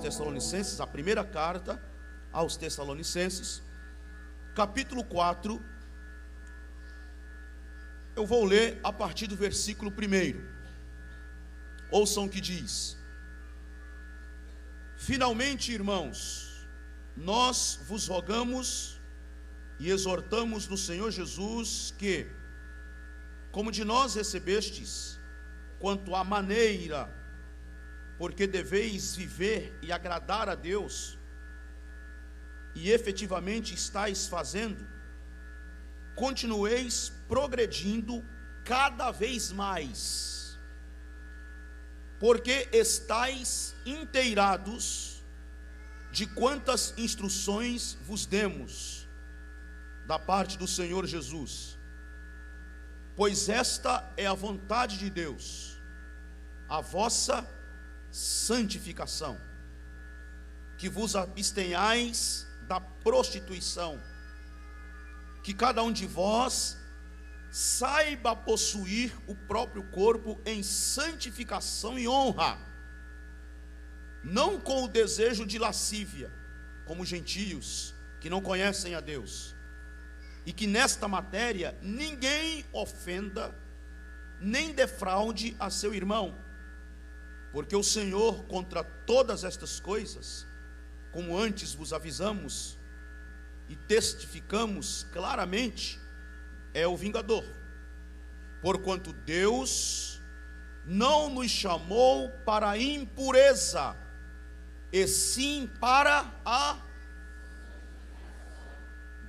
Tessalonicenses, a primeira carta aos Tessalonicenses, capítulo 4, eu vou ler a partir do versículo 1. Ouçam o que diz: finalmente, irmãos, nós vos rogamos e exortamos no Senhor Jesus que, como de nós recebestes, quanto à maneira, porque deveis viver e agradar a Deus, e efetivamente estáis fazendo, continueis progredindo cada vez mais, porque estáis inteirados de quantas instruções vos demos da parte do Senhor Jesus. Pois esta é a vontade de Deus, a vossa santificação, que vos abstenhais da prostituição, que cada um de vós saiba possuir o próprio corpo em santificação e honra, não com o desejo de lascívia, como gentios que não conhecem a Deus, e que nesta matéria ninguém ofenda nem defraude a seu irmão, porque o Senhor, contra todas estas coisas, como antes vos avisamos e testificamos claramente, é o vingador. Porquanto Deus não nos chamou para a impureza, e sim para a...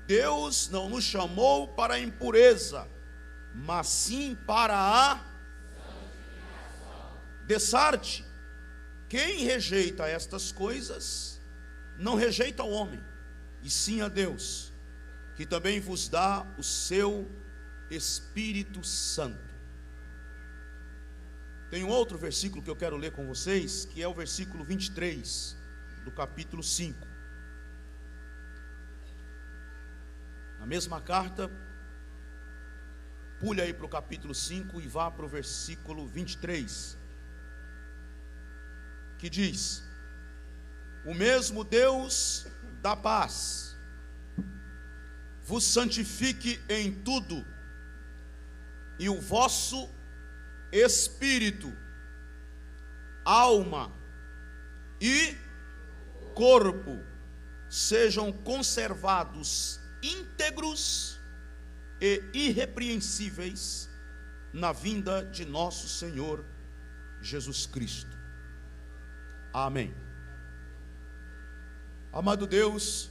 Deus não nos chamou para a impureza, mas sim para a... Dessarte, quem rejeita estas coisas, não rejeita o homem, e sim a Deus, que também vos dá o seu Espírito Santo. Tem um outro versículo que eu quero ler com vocês, que é o versículo 23, do capítulo 5. Na mesma carta, pule aí para o capítulo 5 e vá para o versículo 23. Que diz: o mesmo Deus da paz vos santifique em tudo, e o vosso espírito, alma e corpo sejam conservados íntegros e irrepreensíveis na vinda de nosso Senhor Jesus Cristo. Amém. Amado Deus,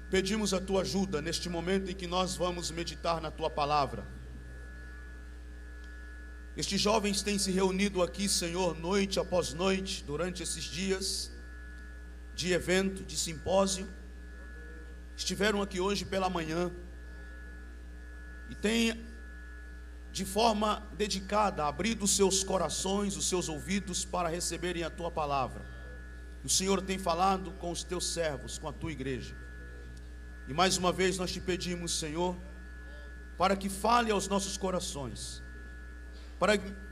pedimos a tua ajuda neste momento em que nós vamos meditar na tua palavra. Estes jovens têm se reunido aqui, Senhor, noite após noite, durante esses dias de evento, de simpósio. Estiveram aqui hoje pela manhã e têm, de forma dedicada, abrido os seus corações, os seus ouvidos para receberem a tua palavra. O Senhor tem falado com os teus servos, com a tua igreja. E mais uma vez nós te pedimos, Senhor, para que fale aos nossos corações,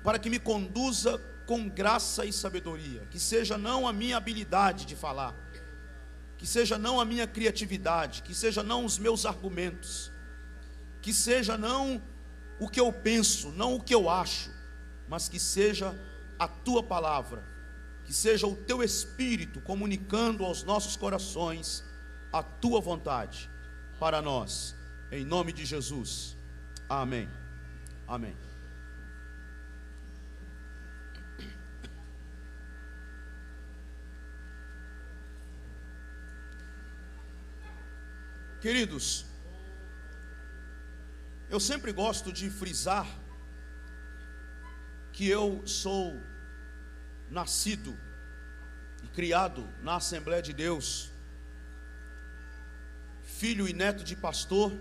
para que me conduza com graça e sabedoria, que seja não a minha habilidade de falar, que seja não a minha criatividade, que seja não os meus argumentos, que seja não o que eu penso, não o que eu acho, mas que seja a tua palavra, que seja o teu Espírito comunicando aos nossos corações a tua vontade para nós, em nome de Jesus. Amém. Amém. Queridos, eu sempre gosto de frisar que eu sou nascido e criado na Assembleia de Deus, filho e neto de pastor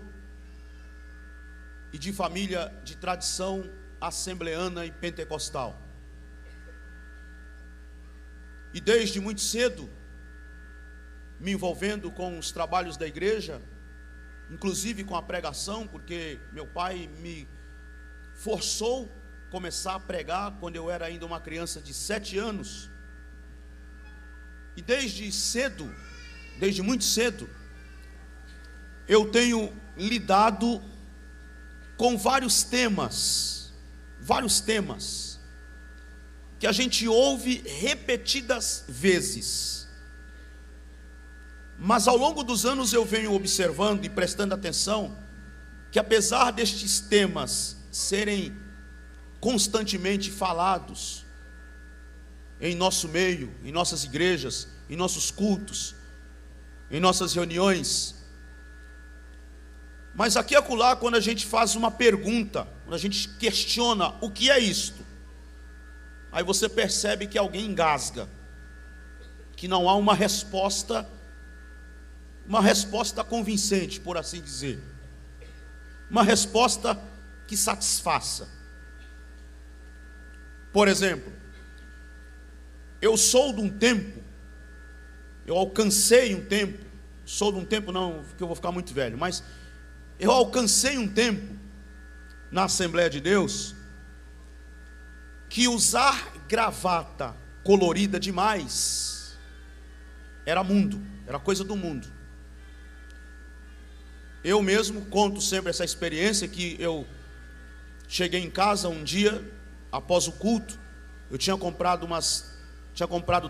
e de família de tradição assembleana e pentecostal. E desde muito cedo, me envolvendo com os trabalhos da igreja, inclusive com a pregação, porque meu pai me forçou a começar a pregar quando eu era ainda uma criança de 7 anos. E desde cedo, desde muito cedo, eu tenho lidado com vários temas que a gente ouve repetidas vezes. Mas ao longo dos anos eu venho observando e prestando atenção que, apesar destes temas serem constantemente falados em nosso meio, em nossas igrejas, em nossos cultos, em nossas reuniões, mas aqui e acolá, quando a gente faz uma pergunta, quando a gente questiona o que é isto, aí você percebe que alguém engasga, que não há uma resposta convincente, por assim dizer, uma resposta que satisfaça. Por exemplo, eu sou de um tempo, eu alcancei um tempo, sou de um tempo não, porque eu vou ficar muito velho, mas eu alcancei um tempo na Assembleia de Deus que usar gravata colorida demais era mundo, era coisa do mundo. Eu mesmo conto sempre essa experiência que eu cheguei em casa um dia após o culto, eu tinha comprado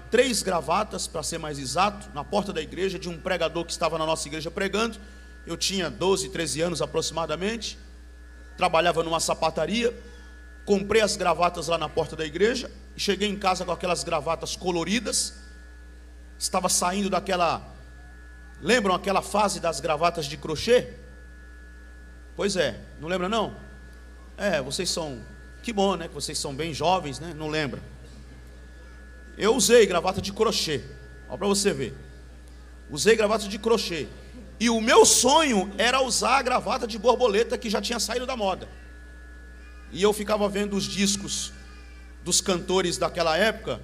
3 gravatas, para ser mais exato, na porta da igreja, de um pregador que estava na nossa igreja pregando. Eu tinha 12, 13 anos aproximadamente, trabalhava numa sapataria, comprei as gravatas lá na porta da igreja, e cheguei em casa com aquelas gravatas coloridas, estava saindo daquela, lembram aquela fase das gravatas de crochê? Pois é, não lembra não? Vocês são, que bom, né, que vocês são bem jovens, né, não lembra? Eu usei gravata de crochê, olha para você ver, usei gravata de crochê, e o meu sonho era usar a gravata de borboleta que já tinha saído da moda. E eu ficava vendo os discos dos cantores daquela época,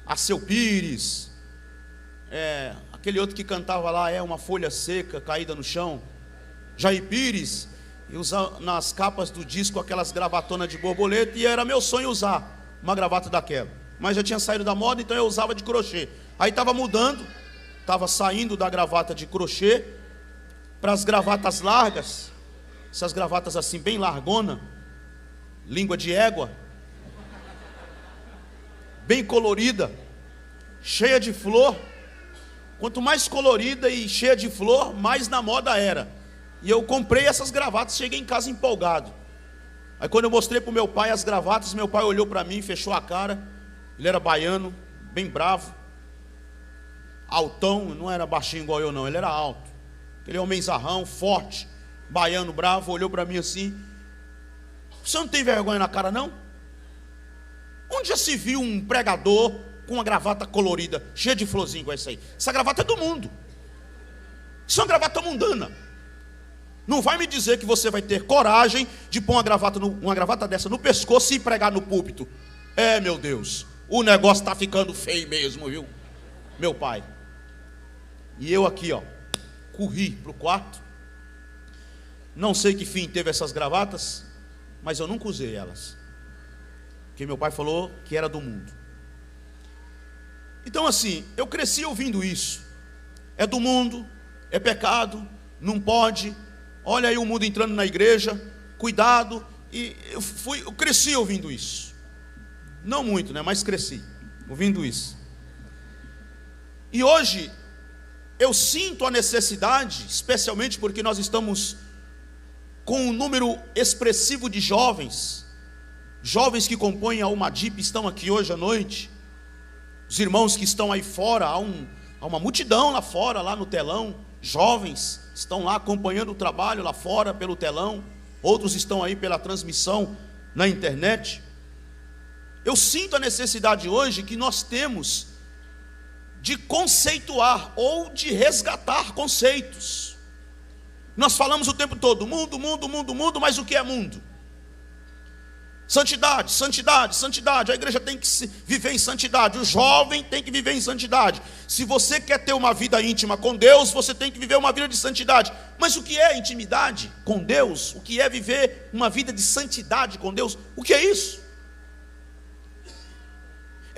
Alceu Pires, aquele outro que cantava lá, uma folha seca caída no chão, Jair Pires, e usava nas capas do disco aquelas gravatonas de borboleta, e era meu sonho usar uma gravata daquela, mas já tinha saído da moda, então eu usava de crochê. Aí estava mudando, estava saindo da gravata de crochê para as gravatas largas, essas gravatas assim bem largona, língua de égua, bem colorida, cheia de flor. Quanto mais colorida e cheia de flor, mais na moda era. E eu comprei essas gravatas, cheguei em casa empolgado. Aí quando eu mostrei para o meu pai as gravatas, meu pai olhou para mim, fechou a cara. Ele era baiano, bem bravo, altão, não era baixinho igual eu não, ele era alto, aquele homenzarrão, forte, baiano, bravo, olhou para mim assim: você não tem vergonha na cara não? Onde já se viu um pregador com uma gravata colorida, cheia de florzinho igual essa aí? Essa gravata é do mundo, isso é uma gravata mundana. Não vai me dizer que você vai ter coragem de pôr uma gravata dessa no pescoço e pregar no púlpito. Meu Deus, o negócio está ficando feio mesmo, viu, meu pai? E eu aqui, corri para o quarto. Não sei que fim teve essas gravatas, mas eu nunca usei elas, porque meu pai falou que era do mundo. Então assim, eu cresci ouvindo isso: é do mundo, é pecado, não pode. Olha aí o mundo entrando na igreja, cuidado. E eu cresci ouvindo isso. Não muito, né? Mas cresci ouvindo isso. E hoje eu sinto a necessidade, especialmente porque nós estamos com um número expressivo de jovens que compõem a Umadip estão aqui hoje à noite. Os irmãos que estão aí fora, há uma multidão lá fora, lá no telão. Jovens estão lá acompanhando o trabalho lá fora pelo telão. Outros estão aí pela transmissão na internet. Eu sinto a necessidade hoje que nós temos de conceituar ou de resgatar conceitos. Nós falamos o tempo todo: mundo, mundo, mundo, mundo, mas o que é mundo? Santidade, santidade, santidade. A igreja tem que viver em santidade, o jovem tem que viver em santidade. Se você quer ter uma vida íntima com Deus, você tem que viver uma vida de santidade. Mas o que é intimidade com Deus? O que é viver uma vida de santidade com Deus? O que é isso?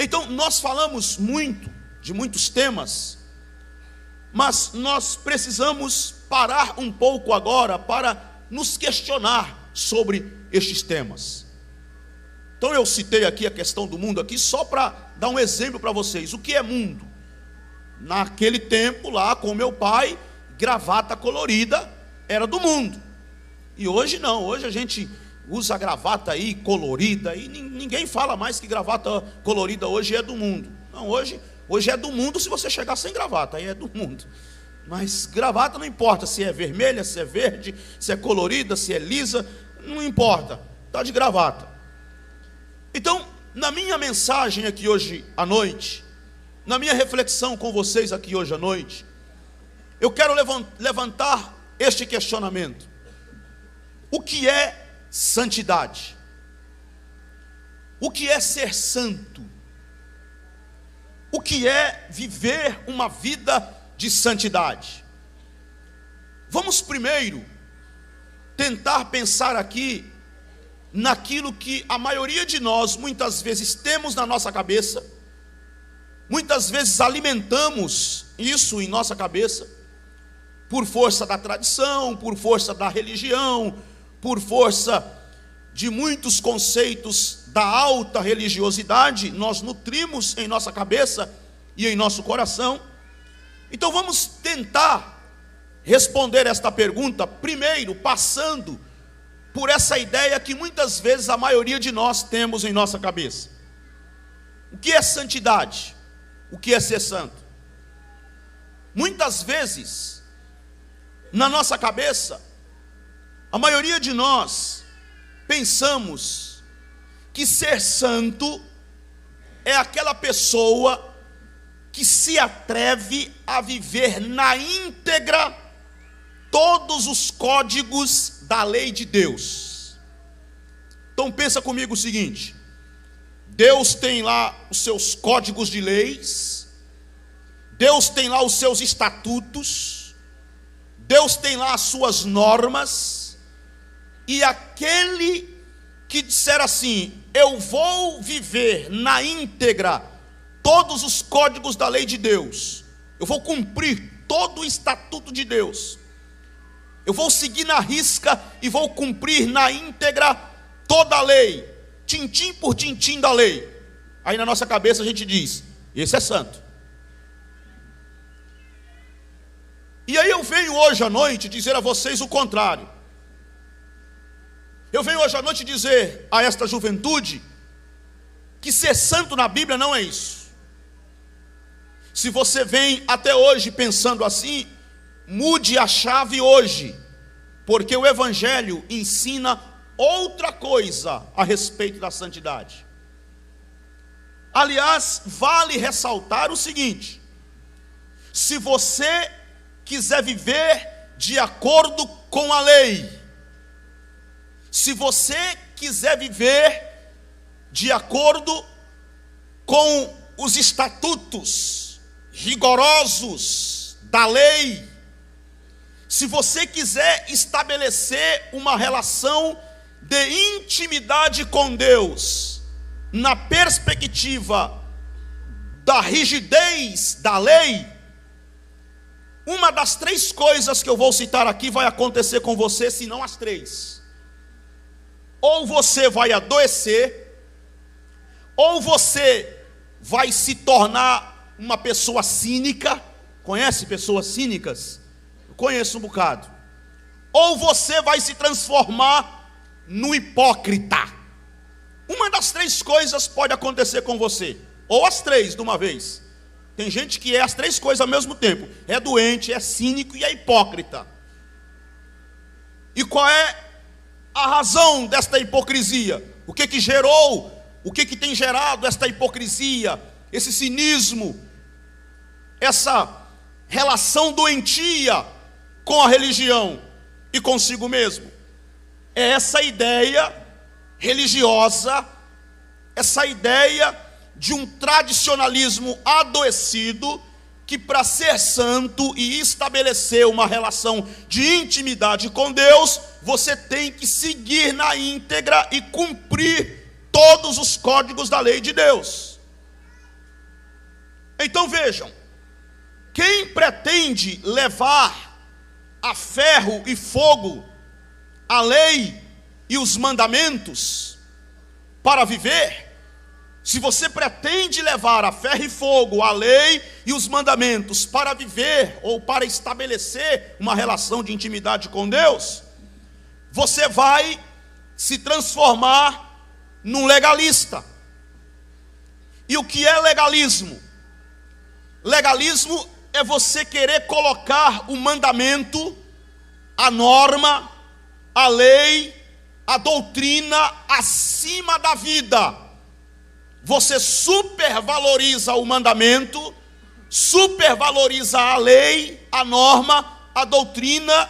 Então, nós falamos muito de muitos temas, mas nós precisamos parar um pouco agora para nos questionar sobre estes temas. Então eu citei aqui a questão do mundo aqui só para dar um exemplo para vocês. O que é mundo? Naquele tempo lá com meu pai, gravata colorida era do mundo. E hoje não, hoje a gente usa gravata aí colorida e ninguém fala mais que gravata colorida hoje é do mundo. Não, hoje é do mundo se você chegar sem gravata, aí é do mundo. Mas gravata não importa se é vermelha, se é verde, se é colorida, se é lisa, não importa, está de gravata. Então, na minha mensagem aqui hoje à noite, na minha reflexão com vocês aqui hoje à noite, eu quero levantar este questionamento: o que é santidade? O que é ser santo? O que é viver uma vida de santidade? Vamos primeiro tentar pensar aqui naquilo que a maioria de nós muitas vezes temos na nossa cabeça, muitas vezes alimentamos isso em nossa cabeça, por força da tradição, por força da religião, por força de muitos conceitos da alta religiosidade, nós nutrimos em nossa cabeça e em nosso coração. Então vamos tentar responder esta pergunta, primeiro passando por essa ideia que muitas vezes a maioria de nós temos em nossa cabeça. O que é santidade? O que é ser santo? Muitas vezes, na nossa cabeça, a maioria de nós pensamos que ser santo é aquela pessoa que se atreve a viver na íntegra todos os códigos da lei de Deus. Então pensa comigo o seguinte: Deus tem lá os seus códigos de leis, Deus tem lá os seus estatutos, Deus tem lá as suas normas, e aquele que disser assim: eu vou viver na íntegra todos os códigos da lei de Deus, eu vou cumprir todo o estatuto de Deus, eu vou seguir na risca e vou cumprir na íntegra toda a lei, tintim por tintim da lei. Aí na nossa cabeça a gente diz: esse é santo. E aí eu venho hoje à noite dizer a vocês o contrário. Eu venho hoje à noite dizer a esta juventude que ser santo na Bíblia não é isso. Se você vem até hoje pensando assim, mude a chave hoje, porque o Evangelho ensina outra coisa a respeito da santidade. Aliás, vale ressaltar o seguinte: se você quiser viver de acordo com a lei, se você quiser viver de acordo com os estatutos rigorosos da lei, se você quiser estabelecer uma relação de intimidade com Deus, na perspectiva da rigidez da lei, uma das três coisas que eu vou citar aqui vai acontecer com você, se não as três. Ou você vai adoecer, ou você vai se tornar uma pessoa cínica. Conhece pessoas cínicas? Eu conheço um bocado. Ou você vai se transformar no hipócrita. Uma das três coisas pode acontecer com você, ou as três de uma vez. Tem gente que é as três coisas ao mesmo tempo: é doente, é cínico e é hipócrita. E qual é a razão desta hipocrisia? O que gerou, o que tem gerado esta hipocrisia, esse cinismo, essa relação doentia com a religião e consigo mesmo? É essa ideia religiosa, essa ideia de um tradicionalismo adoecido, que para ser santo e estabelecer uma relação de intimidade com Deus, você tem que seguir na íntegra e cumprir todos os códigos da lei de Deus. Então vejam, quem pretende levar a ferro e fogo a lei e os mandamentos para viver, se você pretende levar a ferro e fogo a lei e os mandamentos para viver ou para estabelecer uma relação de intimidade com Deus, você vai se transformar num legalista. E o que é legalismo? Legalismo é você querer colocar o mandamento, a norma, a lei, a doutrina acima da vida. Você supervaloriza o mandamento, supervaloriza a lei, a norma, a doutrina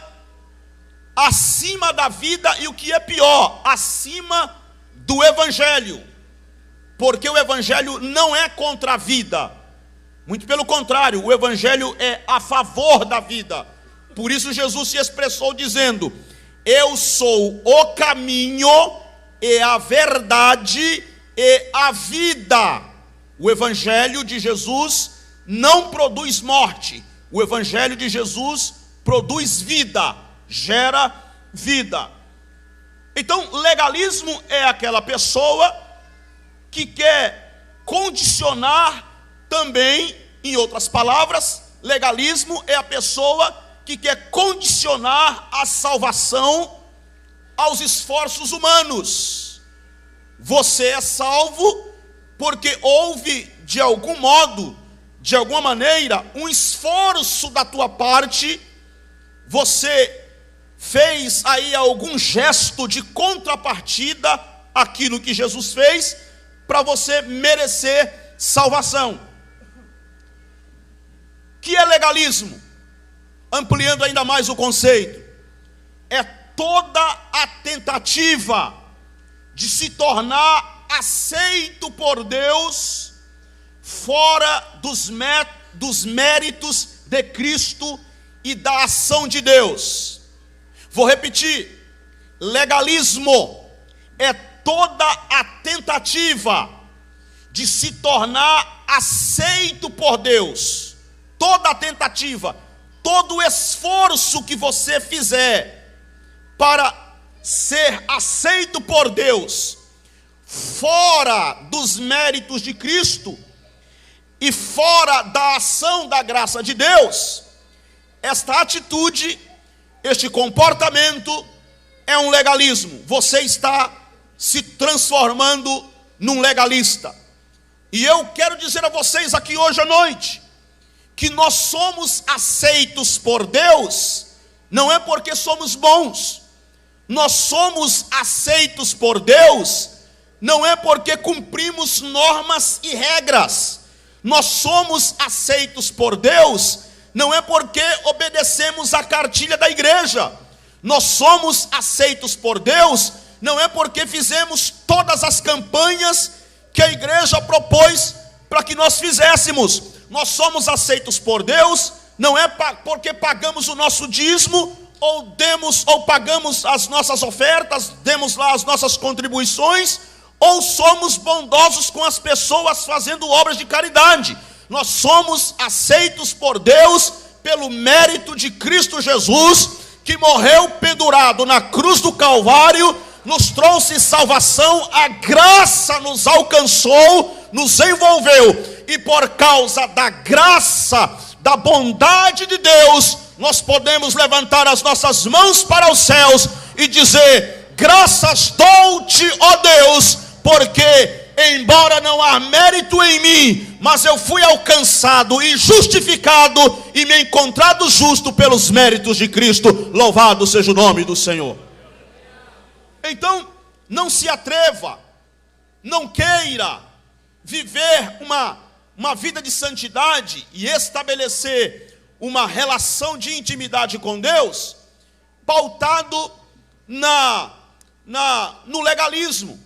acima da vida e, o que é pior, acima do evangelho. Porque o evangelho não é contra a vida. Muito pelo contrário, o evangelho é a favor da vida. Por isso Jesus se expressou dizendo: eu sou o caminho e a verdade e a vida. O evangelho de Jesus não produz morte. O evangelho de Jesus produz vida, gera vida. Então, legalismo é aquela pessoa que quer condicionar também, em outras palavras, legalismo é a pessoa que quer condicionar a salvação aos esforços humanos. Você é salvo porque houve, de algum modo, de alguma maneira, um esforço da tua parte. Você fez aí algum gesto de contrapartida àquilo que Jesus fez, para você merecer salvação. Que é legalismo? Ampliando ainda mais o conceito, é toda a tentativa de se tornar aceito por Deus fora dos méritos de Cristo e da ação de Deus. Vou repetir: legalismo é toda a tentativa de se tornar aceito por Deus. Toda a tentativa, todo o esforço que você fizer para ser aceito por Deus, fora dos méritos de Cristo e fora da ação da graça de Deus, esta atitude, este comportamento é um legalismo. Você está se transformando num legalista. E eu quero dizer a vocês aqui hoje à noite que nós somos aceitos por Deus não é porque somos bons. Nós somos aceitos por Deus não é porque cumprimos normas e regras. Nós somos aceitos por Deus não é porque obedecemos a cartilha da igreja. Nós somos aceitos por Deus não é porque fizemos todas as campanhas que a igreja propôs para que nós fizéssemos. Nós somos aceitos por Deus não é porque pagamos o nosso dízimo, ou pagamos as nossas ofertas, demos lá as nossas contribuições, ou somos bondosos com as pessoas fazendo obras de caridade. Nós somos aceitos por Deus pelo mérito de Cristo Jesus, que morreu pendurado na cruz do Calvário, nos trouxe salvação, a graça nos alcançou, nos envolveu, e por causa da graça, da bondade de Deus, nós podemos levantar as nossas mãos para os céus e dizer: graças dou-te, ó Deus, porque embora não há mérito em mim, mas eu fui alcançado e justificado e me encontrado justo pelos méritos de Cristo. Louvado seja o nome do Senhor. Então, não se atreva, não queira viver uma vida de santidade e estabelecer uma relação de intimidade com Deus pautado no legalismo,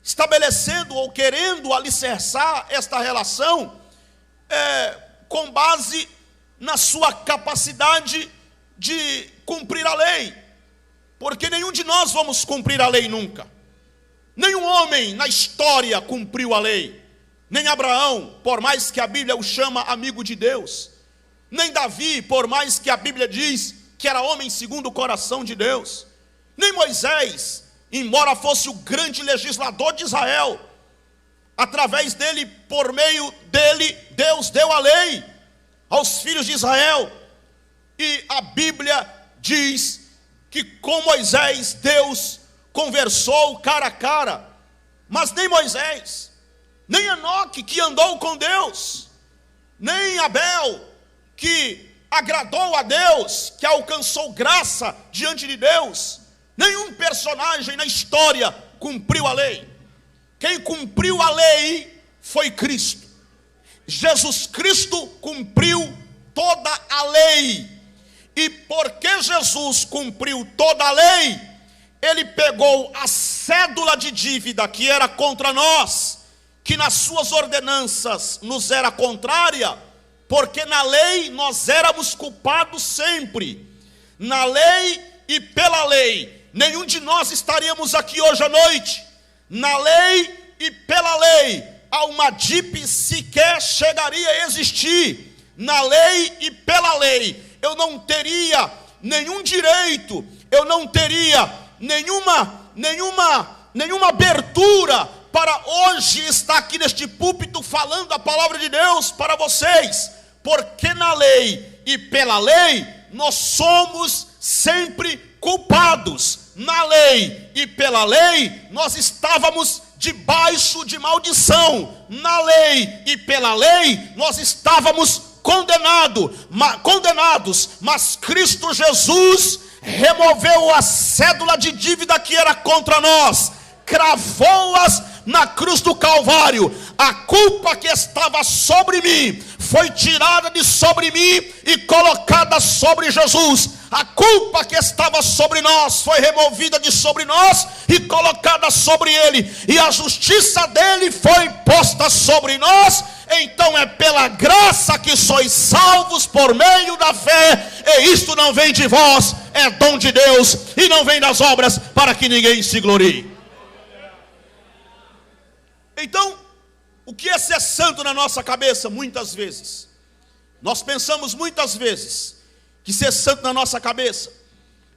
estabelecendo ou querendo alicerçar esta relação com base na sua capacidade de cumprir a lei, porque nenhum de nós vamos cumprir a lei nunca. Nenhum homem na história cumpriu a lei. nem Abraão, por mais que a Bíblia o chama amigo de Deus, nem Davi, por mais que a Bíblia diz que era homem segundo o coração de Deus, nem Moisés, embora fosse o grande legislador de Israel, através dele, por meio dele, Deus deu a lei aos filhos de Israel. E a Bíblia diz que com Moisés Deus conversou cara a cara. Mas nem Moisés, nem Enoque, que andou com Deus, nem Abel, que agradou a Deus, que alcançou graça diante de Deus, nenhum personagem na história cumpriu a lei. Quem cumpriu a lei foi Cristo. Jesus Cristo cumpriu toda a lei. E porque Jesus cumpriu toda a lei, ele pegou a cédula de dívida que era contra nós, que nas suas ordenanças nos era contrária, porque na lei nós éramos culpados sempre. Na lei e pela lei, nenhum de nós estaríamos aqui hoje à noite. Na lei e pela lei, a uma DIP sequer chegaria a existir. Na lei e pela lei, eu não teria nenhum direito, eu não teria nenhuma abertura para hoje estar aqui neste púlpito falando a palavra de Deus para vocês, porque na lei e pela lei nós somos sempre culpados. Na lei e pela lei nós estávamos debaixo de maldição. Na lei e pela lei nós estávamos condenados, mas Cristo Jesus removeu a cédula de dívida que era contra nós, cravou-as na cruz do Calvário. A culpa que estava sobre mim foi tirada de sobre mim e colocada sobre Jesus. A culpa que estava sobre nós foi removida de sobre nós e colocada sobre ele, e a justiça dele foi posta sobre nós. Então é pela graça que sois salvos por meio da fé, e isto não vem de vós, é dom de Deus, e não vem das obras, para que ninguém se glorie. Então, o que é ser santo na nossa cabeça? Muitas vezes nós pensamos muitas vezes que ser santo na nossa cabeça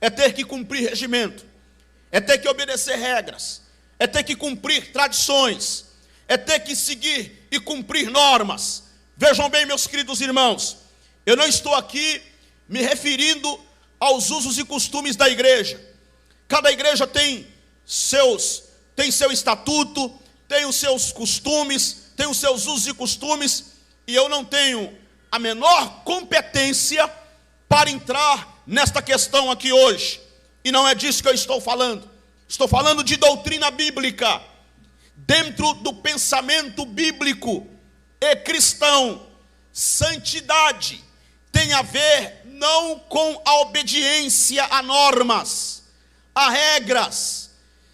é ter que cumprir regimento, é ter que obedecer regras, é ter que cumprir tradições, é ter que seguir e cumprir normas. Vejam bem, meus queridos irmãos, eu não estou aqui me referindo aos usos e costumes da igreja. Cada igreja tem seu estatuto, tem os seus costumes, tem os seus usos e costumes, e eu não tenho a menor competência para entrar nesta questão aqui hoje. E não é disso que eu estou falando. Estou falando de doutrina bíblica. Dentro do pensamento bíblico e cristão, santidade tem a ver não com a obediência a normas, a regras.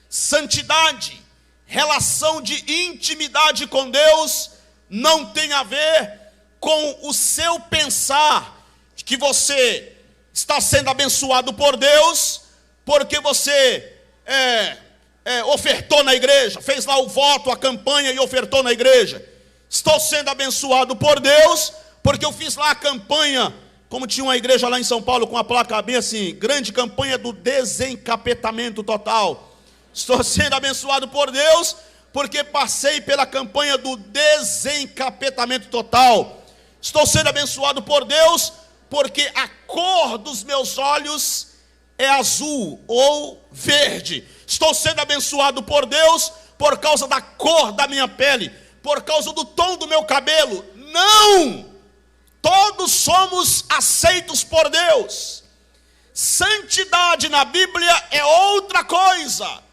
Santidade, relação de intimidade com Deus, não tem a ver com o seu pensar que você está sendo abençoado por Deus, porque você ofertou na igreja, fez lá o voto, a campanha e ofertou na igreja. Estou sendo abençoado por Deus, porque eu fiz lá a campanha, como tinha uma igreja lá em São Paulo com a placa bem assim, grande campanha do desencapetamento total. Estou sendo abençoado por Deus, porque passei pela campanha do desencapetamento total. Estou sendo abençoado por Deus, porque a cor dos meus olhos é azul ou verde. Estou sendo abençoado por Deus por causa da cor da minha pele, por causa do tom do meu cabelo. Não! Todos somos aceitos por Deus. Santidade na Bíblia é outra coisa.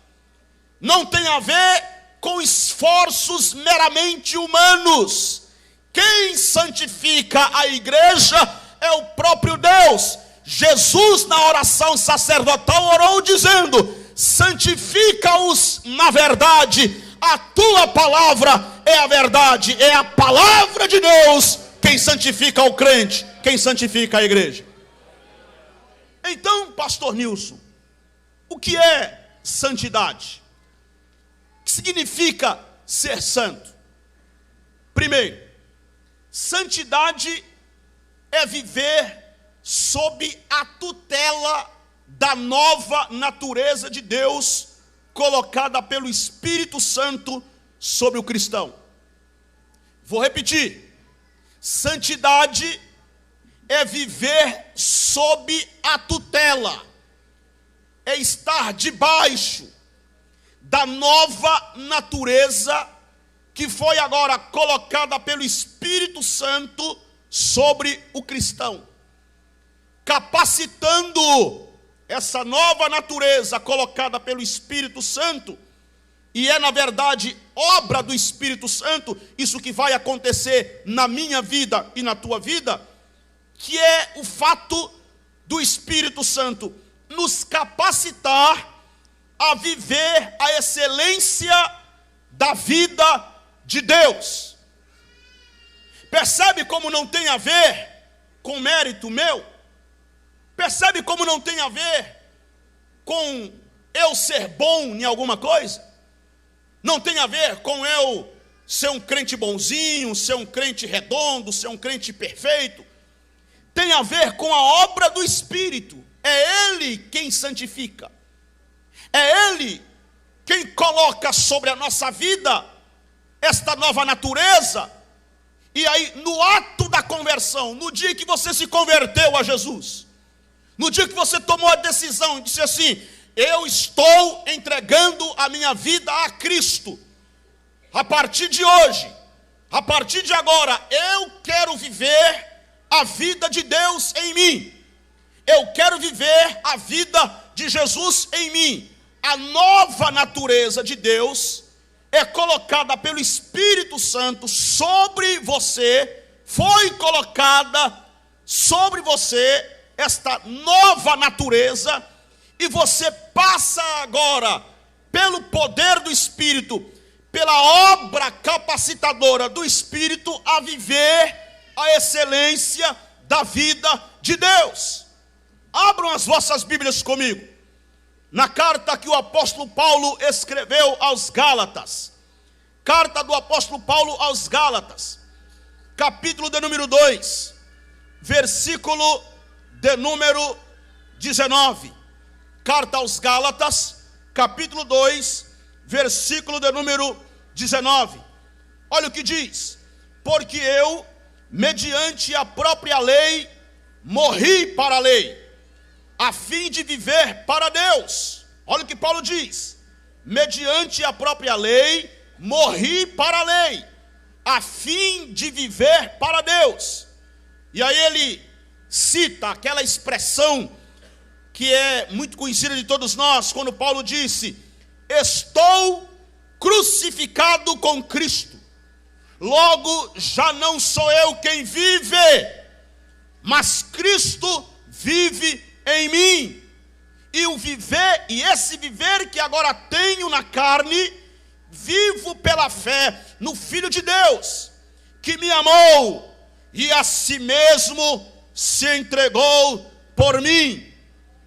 Não tem a ver com esforços meramente humanos. Quem santifica a igreja é o próprio Deus. Jesus, na oração sacerdotal, orou dizendo: santifica-os na verdade, a tua palavra é a verdade. É a palavra de Deus quem santifica o crente, quem santifica a igreja. Então, pastor Nilson, o que é santidade? O que significa ser santo? Primeiro, santidade é viver sob a tutela da nova natureza de Deus colocada pelo Espírito Santo sobre o cristão. Vou repetir. Santidade é viver sob a tutela, é estar debaixo da nova natureza que foi agora colocada pelo Espírito Santo sobre o cristão, capacitando essa nova natureza colocada pelo Espírito Santo, e é na verdade obra do Espírito Santo, isso que vai acontecer na minha vida e na tua vida, que é o fato do Espírito Santo nos capacitar a viver a excelência da vida de Deus. Percebe como não tem a ver com mérito meu? Percebe como não tem a ver com eu ser bom em alguma coisa? Não tem a ver com eu ser um crente bonzinho, ser um crente redondo, ser um crente perfeito. Tem a ver com a obra do Espírito. É Ele quem santifica. É Ele quem coloca sobre a nossa vida esta nova natureza. E aí, no ato da conversão, no dia que você se converteu a Jesus, no dia que você tomou a decisão e disse assim: eu estou entregando a minha vida a Cristo, a partir de hoje, a partir de agora, eu quero viver a vida de Deus em mim, eu quero viver a vida de Jesus em mim. A nova natureza de Deus é colocada pelo Espírito Santo sobre você, foi colocada sobre você esta nova natureza, e você passa agora, pelo poder do Espírito, pela obra capacitadora do Espírito, a viver a excelência da vida de Deus. Abram as vossas Bíblias comigo, na carta que o apóstolo Paulo escreveu aos Gálatas, carta do apóstolo Paulo aos Gálatas, capítulo de número 2, versículo de número 19, carta aos Gálatas, capítulo 2, versículo de número 19, olha o que diz: porque eu, mediante a própria lei, morri para a lei, a fim de viver para Deus. Olha o que Paulo diz: mediante a própria lei, morri para a lei, a fim de viver para Deus. E aí ele cita aquela expressão que é muito conhecida de todos nós, quando Paulo disse: estou crucificado com Cristo, logo já não sou eu quem vive, mas Cristo vive em mim. E o viver, e esse viver que agora tenho na carne, vivo pela fé no Filho de Deus, que me amou e a si mesmo se entregou por mim.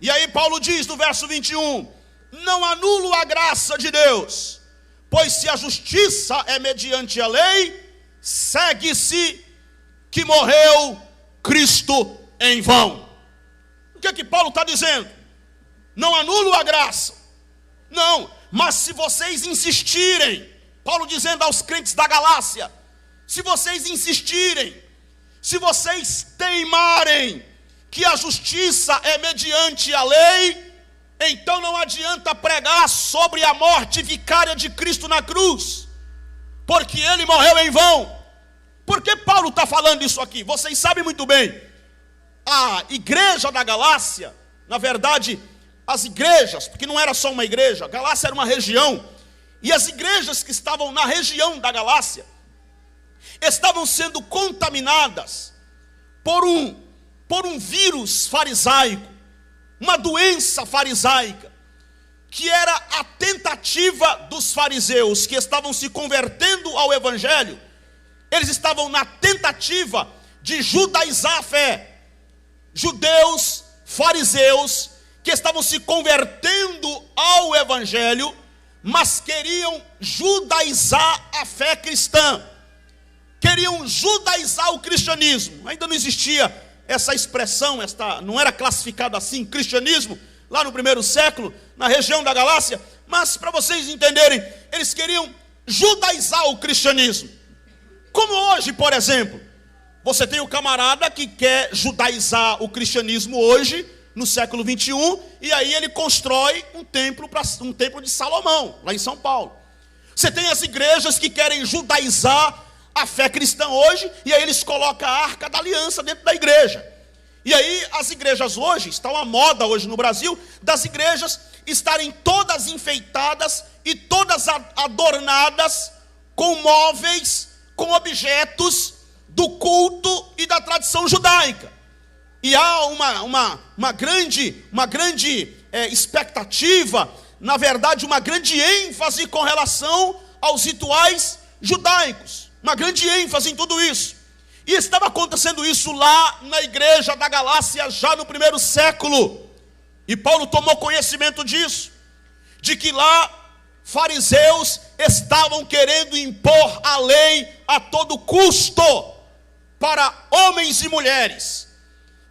E aí Paulo diz no verso 21, não anulo a graça de Deus, pois se a justiça é mediante a lei, segue-se que morreu Cristo em vão. O que é que Paulo está dizendo? Não anulo a graça, não, mas se vocês insistirem, Paulo dizendo aos crentes da Galácia, se vocês insistirem, se vocês teimarem que a justiça é mediante a lei, então não adianta pregar sobre a morte vicária de Cristo na cruz, porque ele morreu em vão. Por que Paulo está falando isso aqui? Vocês sabem muito bem, a igreja da Galácia, na verdade, as igrejas, porque não era só uma igreja, Galácia era uma região, e as igrejas que estavam na região da Galácia estavam sendo contaminadas por um vírus farisaico, uma doença farisaica, que era a tentativa dos fariseus que estavam se convertendo ao evangelho. Eles estavam na tentativa de judaizar a fé. Judeus, fariseus, que estavam se convertendo ao evangelho, mas queriam judaizar a fé cristã, queriam judaizar o cristianismo. Ainda não existia essa expressão, não era classificado assim, cristianismo, lá no primeiro século, na região da Galácia. Mas para vocês entenderem, eles queriam judaizar o cristianismo. Como hoje, por exemplo, você tem o camarada que quer judaizar o cristianismo hoje, no século 21, e aí ele constrói um templo de Salomão, lá em São Paulo. Você tem as igrejas que querem judaizar a fé cristã hoje, e aí eles colocam a Arca da Aliança dentro da igreja. E aí as igrejas hoje, está uma moda hoje no Brasil, das igrejas estarem todas enfeitadas e todas adornadas com móveis, com objetos do culto e da tradição judaica. E há uma grande expectativa, na verdade uma grande ênfase com relação aos rituais judaicos. Uma grande ênfase em tudo isso. E estava acontecendo isso lá na igreja da Galácia, já no primeiro século. E Paulo tomou conhecimento disso, de que lá fariseus estavam querendo impor a lei a todo custo para homens e mulheres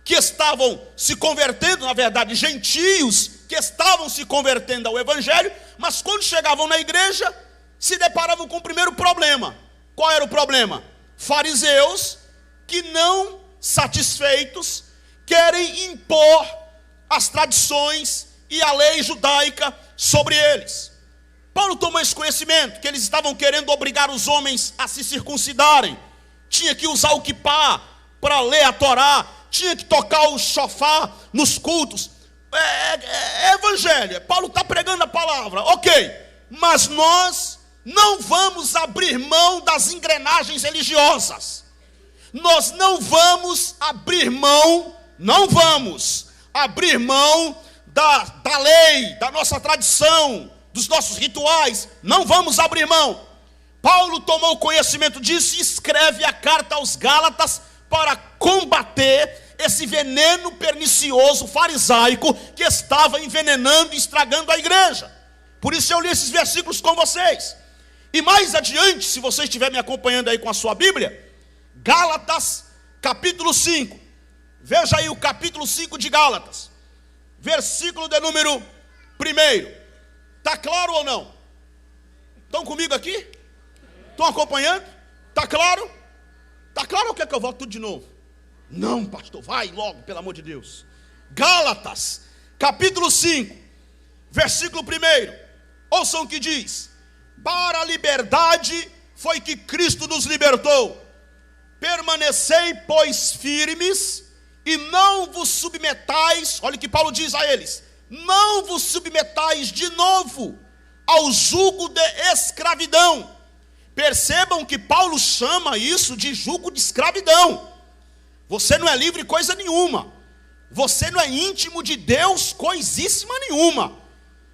que estavam se convertendo, na verdade gentios que estavam se convertendo ao evangelho, mas quando chegavam na igreja se deparavam com o primeiro problema. Qual era o problema? Fariseus que, não satisfeitos, querem impor as tradições e a lei judaica sobre eles. Paulo tomou esse conhecimento, que eles estavam querendo obrigar os homens a se circuncidarem. Tinha que usar o quipá para ler a Torá, tinha que tocar o shofar nos cultos. É evangelho, Paulo está pregando a palavra, ok, mas nós não vamos abrir mão das engrenagens religiosas. Nós não vamos abrir mão da lei, da nossa tradição, dos nossos rituais. Não vamos abrir mão. Paulo tomou conhecimento disso e escreve a carta aos Gálatas para combater esse veneno pernicioso farisaico que estava envenenando e estragando a igreja. Por isso eu li esses versículos com vocês. E mais adiante, se você estiver me acompanhando aí com a sua Bíblia, Gálatas capítulo 5. Veja aí o capítulo 5 de Gálatas, versículo de número 1. Está claro ou não? Estão comigo aqui? Estão acompanhando? Está claro? Está claro ou quer que eu volte tudo de novo? Não, pastor, vai logo, pelo amor de Deus. Gálatas capítulo 5, versículo 1. Ouçam o que diz: para a liberdade foi que Cristo nos libertou. Permanecei, pois, firmes, e não vos submetais. Olha o que Paulo diz a eles: não vos submetais de novo ao jugo de escravidão. Percebam que Paulo chama isso de jugo de escravidão. Você não é livre coisa nenhuma. Você não é íntimo de Deus coisíssima nenhuma.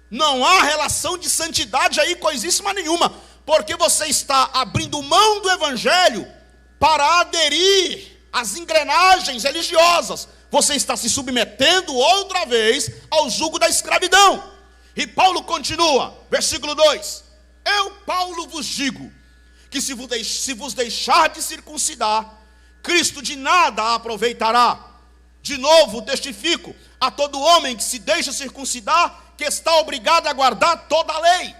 Não há relação de santidade aí coisíssima nenhuma. Porque você está abrindo mão do evangelho para aderir às engrenagens religiosas. Você está se submetendo outra vez ao jugo da escravidão. E Paulo continua, versículo 2: eu, Paulo, vos digo que se vos deixar de circuncidar, Cristo de nada aproveitará. De novo testifico a todo homem que se deixa circuncidar, que está obrigado a guardar toda a lei.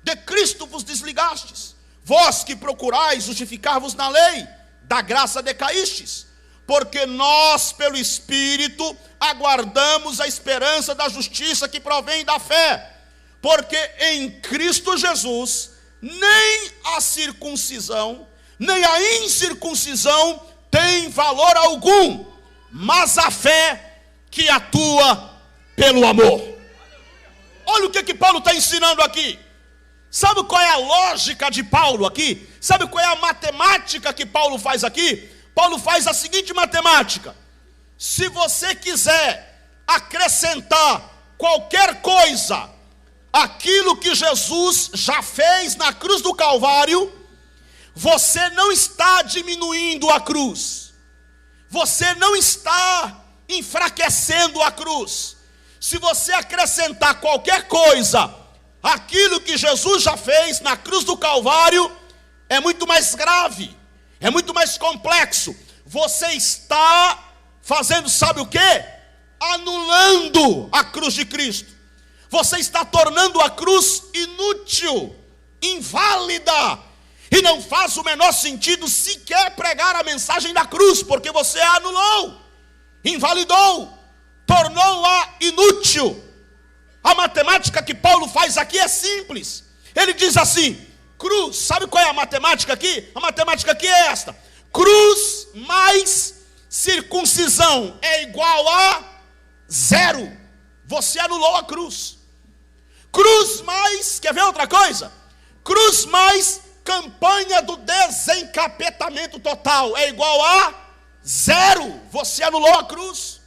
De Cristo vos desligastes, vós que procurais justificar-vos na lei, da graça decaístes. Porque nós, pelo Espírito, aguardamos a esperança da justiça que provém da fé. Porque em Cristo Jesus, nem a circuncisão, nem a incircuncisão tem valor algum, mas a fé que atua pelo amor. Olha o que Paulo está ensinando aqui. Sabe qual é a lógica de Paulo aqui? Sabe qual é a matemática que Paulo faz aqui? Paulo faz a seguinte matemática: se você quiser acrescentar qualquer coisa àquilo que Jesus já fez na cruz do Calvário, você não está diminuindo a cruz, você não está enfraquecendo a cruz. Se você acrescentar qualquer coisa àquilo que Jesus já fez na cruz do Calvário, é muito mais grave, É muito mais complexo. Você está fazendo, sabe o quê? Anulando a cruz de Cristo. Você está tornando a cruz inútil, inválida. E não faz o menor sentido sequer pregar a mensagem da cruz, porque você a anulou, invalidou, tornou-a inútil. A matemática que Paulo faz aqui é simples. Ele diz assim: cruz, sabe qual é a matemática aqui? A matemática aqui é esta: cruz mais circuncisão é igual a 0. Você anulou a cruz. Cruz mais, quer ver outra coisa? Cruz mais campanha do desencapetamento total é igual a 0. Você anulou a cruz.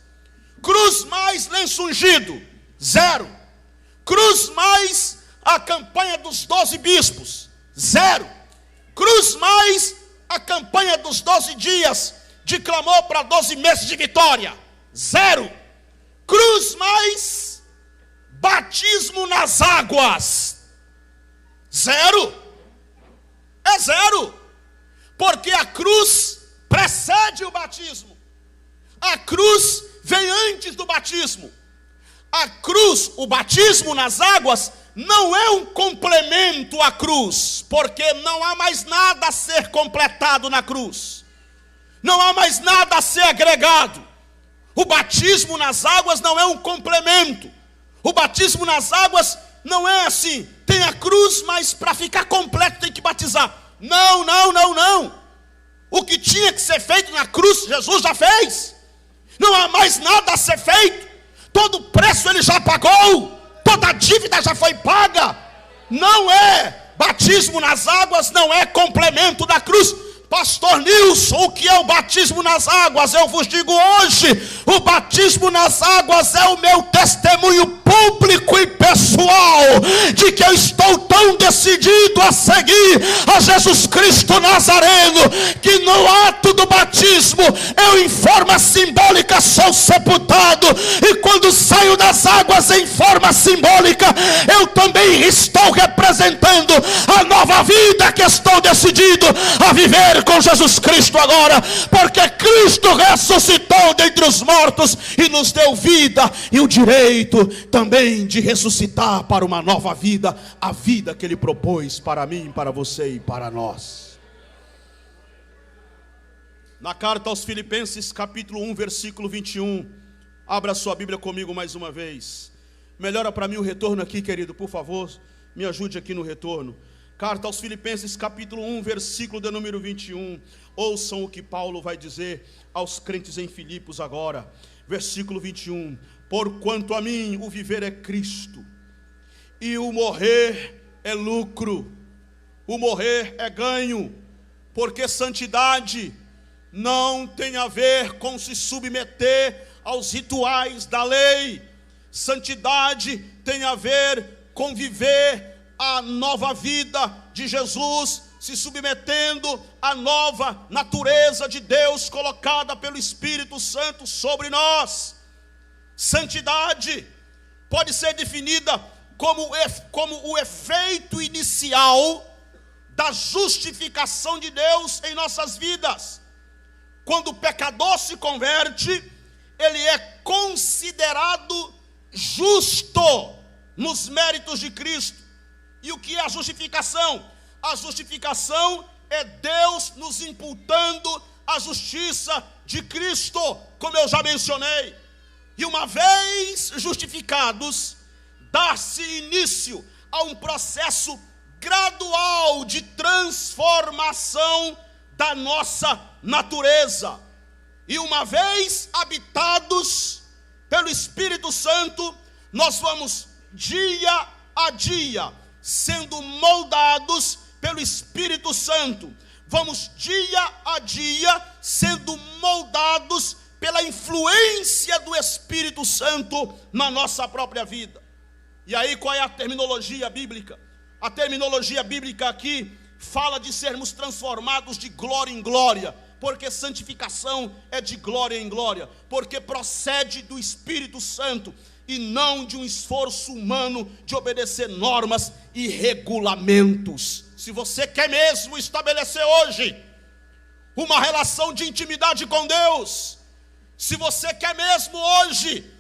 Cruz mais lenço ungido, 0. Cruz mais a campanha dos 12 bispos, 0. Cruz mais a campanha dos 12 dias de clamor para 12 meses de vitória, 0. Cruz mais batismo nas águas, 0. É 0. Porque a cruz precede o batismo. A cruz vem antes do batismo. A cruz, o batismo nas águas, não é um complemento à cruz, porque não há mais nada a ser completado na cruz. Não há mais nada a ser agregado. O batismo nas águas não é um complemento. O batismo nas águas não é assim, tem a cruz, mas para ficar completo tem que batizar. Não, não, não, não. O que tinha que ser feito na cruz, Jesus já fez. Não há mais nada a ser feito. Todo preço ele já pagou. Toda dívida já foi paga. Não é batismo nas águas, não é complemento da cruz. Pastor Nilson, o que é o batismo nas águas? Eu vos digo hoje, o batismo nas águas é o meu testemunho público e pessoal de que eu estou tão decidido a seguir a Jesus Cristo Nazareno, que no ato do batismo eu em forma simbólica sou sepultado, e quando saio das águas em forma simbólica eu também estou representando a nova vida que estou decidido a viver com Jesus Cristo agora, porque Cristo ressuscitou dentre os mortos e nos deu vida e o direito também de ressuscitar para uma nova vida, a vida que Ele propôs para mim, para você e para nós. Na carta aos Filipenses, capítulo 1, versículo 21, abra sua Bíblia comigo mais uma vez. Melhora para mim o retorno aqui, querido, por favor, me ajude aqui no retorno. Carta aos Filipenses, capítulo 1, versículo de número 21. Ouçam o que Paulo vai dizer aos crentes em Filipos agora. Versículo 21. Porquanto a mim o viver é Cristo, e o morrer é lucro. O morrer é ganho, porque santidade não tem a ver com se submeter aos rituais da lei. Santidade tem a ver com viver a nova vida de Jesus, se submetendo à nova natureza de Deus colocada pelo Espírito Santo sobre nós. Santidade pode ser definida como o efeito inicial da justificação de Deus em nossas vidas. Quando o pecador se converte, ele é considerado justo nos méritos de Cristo. E o que é a justificação? A justificação é Deus nos imputando a justiça de Cristo, como eu já mencionei. E uma vez justificados, dá-se início a um processo gradual de transformação da nossa natureza. E uma vez habitados pelo Espírito Santo, nós vamos dia a dia sendo moldados pelo Espírito Santo. Vamos dia a dia sendo moldados pela influência do Espírito Santo na nossa própria vida. E aí qual é a terminologia bíblica? A terminologia bíblica aqui fala de sermos transformados de glória em glória, porque santificação é de glória em glória, porque procede do Espírito Santo e não de um esforço humano de obedecer normas e regulamentos. Se você quer mesmo estabelecer hoje uma relação de intimidade com Deus. Se você quer mesmo hoje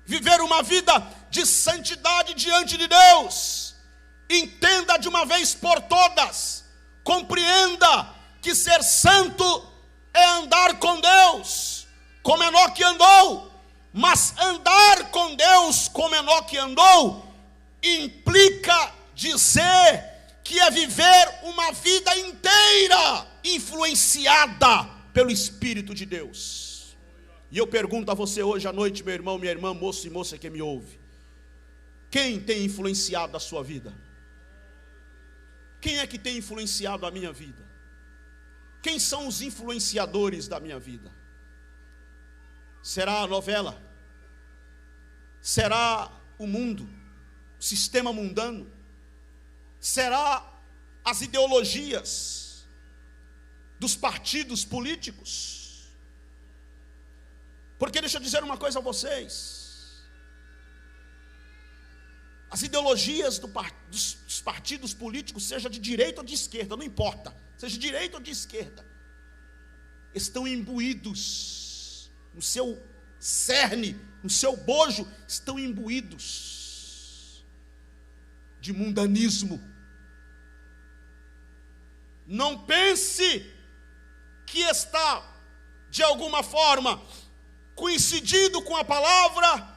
viver uma vida de santidade diante de Deus, entenda de uma vez por todas, compreenda que ser santo é andar com Deus, como Enoque andou. Mas andar com Deus como Enoque andou implica dizer que é viver uma vida inteira influenciada pelo Espírito de Deus. E eu pergunto a você hoje à noite, meu irmão, minha irmã, moço e moça que me ouve: quem tem influenciado a sua vida? Quem é que tem influenciado a minha vida? Quem são os influenciadores da minha vida? Será a novela? Será o mundo, o sistema mundano? Será as ideologias dos partidos políticos? Porque deixa eu dizer uma coisa a vocês: as ideologias dos partidos políticos, seja de direita ou de esquerda, não importa, seja de direita ou de esquerda, estão imbuídos no seu cerne, no seu bojo, estão imbuídos de mundanismo. Não pense que está de alguma forma coincidindo com a palavra,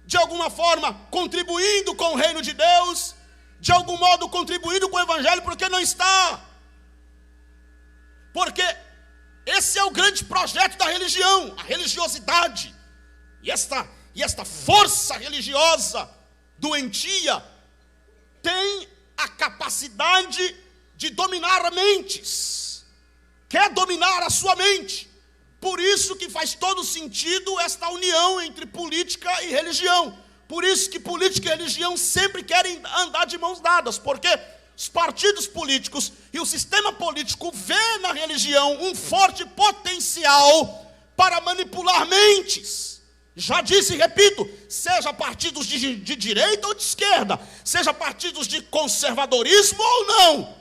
de alguma forma contribuindo com o reino de Deus, de algum modo contribuindo com o evangelho, porque não está. Porque esse é o grande projeto da religião, a religiosidade. E esta força religiosa doentia tem a capacidade de dominar mentes, quer dominar a sua mente. Por isso que faz todo sentido esta união entre política e religião. Por isso que política e religião sempre querem andar de mãos dadas, porque os partidos políticos e o sistema político vê na religião um forte potencial para manipular mentes. Já disse e repito, seja partidos de direita ou de esquerda, seja partidos de conservadorismo ou não,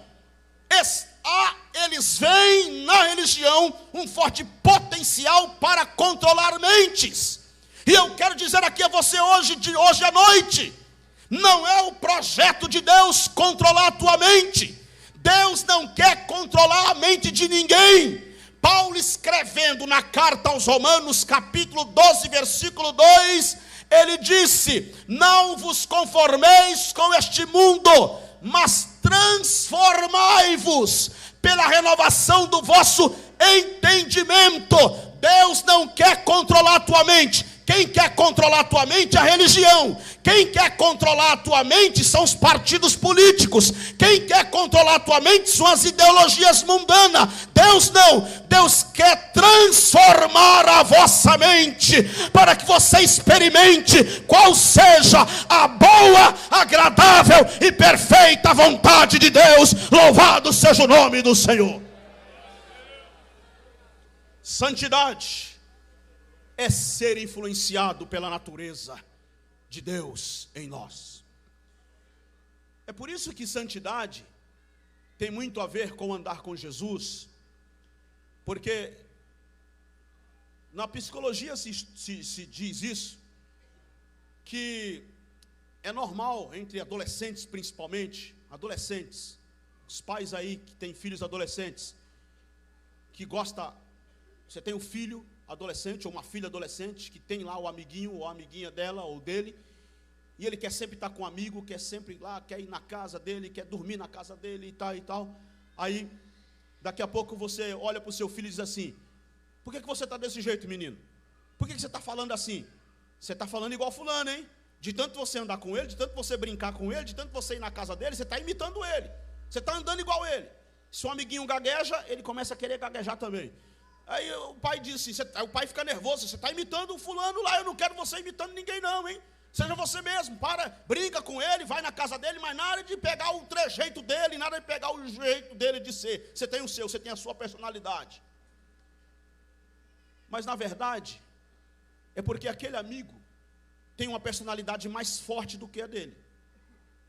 eles veem na religião um forte potencial para controlar mentes. E eu quero dizer aqui a você hoje à noite: não é o projeto de Deus controlar a tua mente. Deus não quer controlar a mente de ninguém. Paulo, escrevendo na carta aos Romanos, capítulo 12, versículo 2, ele disse: não vos conformeis com este mundo, mas transformai-vos pela renovação do vosso entendimento. Deus não quer controlar a tua mente. Quem quer controlar a tua mente é a religião. Quem quer controlar a tua mente são os partidos políticos. Quem quer controlar a tua mente são as ideologias mundanas. Deus não. Deus quer transformar a vossa mente, para que você experimente qual seja a boa, agradável e perfeita vontade de Deus. Louvado seja o nome do Senhor. Santidade é ser influenciado pela natureza de Deus em nós. É por isso que santidade tem muito a ver com andar com Jesus, porque na psicologia se diz isso, que é normal entre adolescentes, principalmente, adolescentes, os pais aí que têm filhos adolescentes, que gosta, você tem um filho adolescente ou uma filha adolescente que tem lá o amiguinho ou a amiguinha dela ou dele, e ele quer sempre estar com um amigo, quer sempre ir lá, quer ir na casa dele, quer dormir na casa dele e tal e tal. Aí daqui a pouco você olha para o seu filho e diz assim: por que você está desse jeito, menino? Por que você está falando assim? Você está falando igual fulano, hein? De tanto você andar com ele, de tanto você brincar com ele, de tanto você ir na casa dele, você está imitando ele, você está andando igual ele. Se um amiguinho gagueja, ele começa a querer gaguejar também. Aí o pai diz assim, o pai fica nervoso: você está imitando o fulano lá, eu não quero você imitando ninguém não, hein? Seja você mesmo, brinca com ele, vai na casa dele, mas nada de pegar o trejeito dele, nada de pegar o jeito dele de ser. Você tem o seu, você tem a sua personalidade. Mas na verdade, é porque aquele amigo tem uma personalidade mais forte do que a dele.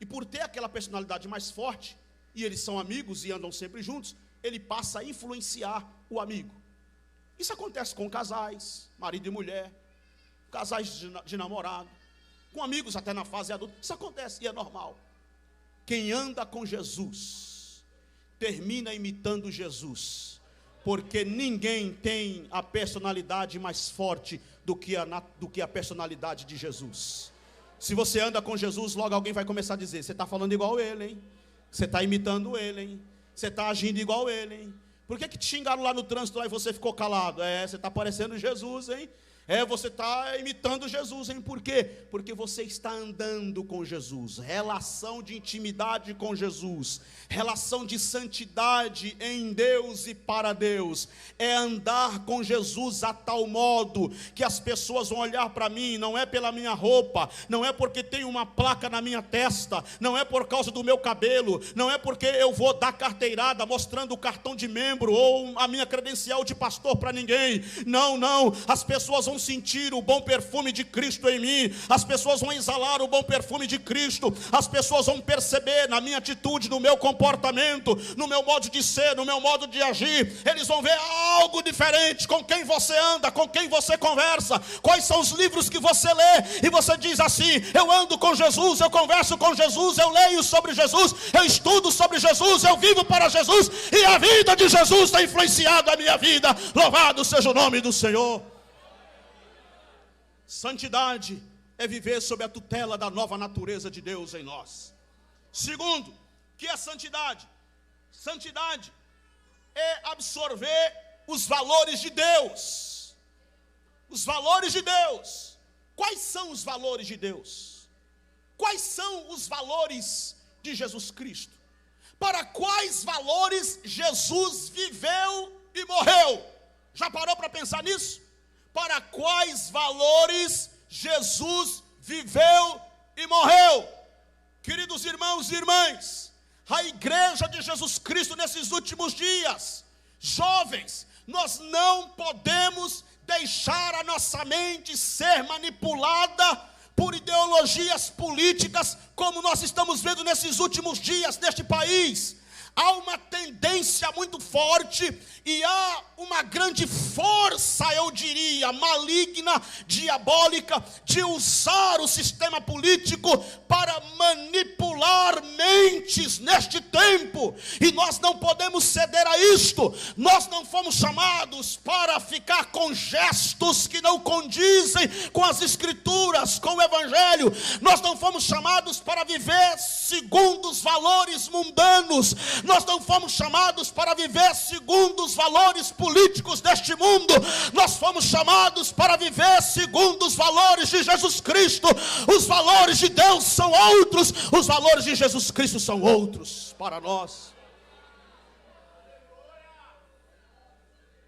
E por ter aquela personalidade mais forte, e eles são amigos e andam sempre juntos, ele passa a influenciar o amigo. Isso acontece com casais, marido e mulher, casais de namorado, com amigos até na fase adulta. Isso acontece e é normal. Quem anda com Jesus termina imitando Jesus, porque ninguém tem a personalidade mais forte do que a personalidade de Jesus. Se você anda com Jesus, logo alguém vai começar a dizer: você está falando igual ele, hein? Você está imitando ele, hein? Você está agindo igual ele, hein? Por que te xingaram lá no trânsito lá e você ficou calado? Você está parecendo Jesus, hein? Você está imitando Jesus, hein? Por quê? Porque você está andando com Jesus. Relação de intimidade com Jesus, relação de santidade em Deus e para Deus, é andar com Jesus a tal modo que as pessoas vão olhar para mim, não é pela minha roupa, não é porque tem uma placa na minha testa, não é por causa do meu cabelo, não é porque eu vou dar carteirada mostrando o cartão de membro ou a minha credencial de pastor para ninguém. Não, as pessoas vão sentir o bom perfume de Cristo em mim, as pessoas vão exalar o bom perfume de Cristo, as pessoas vão perceber na minha atitude, no meu comportamento, no meu modo de ser, no meu modo de agir. Eles vão ver algo diferente. Com quem você anda, com quem você conversa, quais são os livros que você lê, e você diz assim: eu ando com Jesus, eu converso com Jesus, eu leio sobre Jesus, eu estudo sobre Jesus, eu vivo para Jesus, e a vida de Jesus tem influenciado a minha vida. Louvado seja o nome do Senhor. Santidade é viver sob a tutela da nova natureza de Deus em nós. Segundo, que é santidade? Santidade é absorver os valores de Deus. Os valores de Deus. Quais são os valores de Deus? Quais são os valores de Jesus Cristo? Para quais valores Jesus viveu e morreu? Já parou para pensar nisso? Para quais valores Jesus viveu e morreu? Queridos irmãos e irmãs, a igreja de Jesus Cristo nesses últimos dias, jovens, nós não podemos deixar a nossa mente ser manipulada por ideologias políticas, como nós estamos vendo nesses últimos dias neste país. Há uma tendência muito forte e há uma grande força, eu diria, maligna, diabólica, de usar o sistema político para manipular mentes neste tempo. E nós não podemos ceder a isto. Nós não fomos chamados para ficar com gestos que não condizem com as Escrituras, com o Evangelho. Nós não fomos chamados para viver segundo os valores mundanos. Nós não fomos chamados para viver segundo os valores políticos deste mundo. Nós fomos chamados para viver segundo os valores de Jesus Cristo. Os valores de Deus são outros, os valores de Jesus Cristo são outros para nós.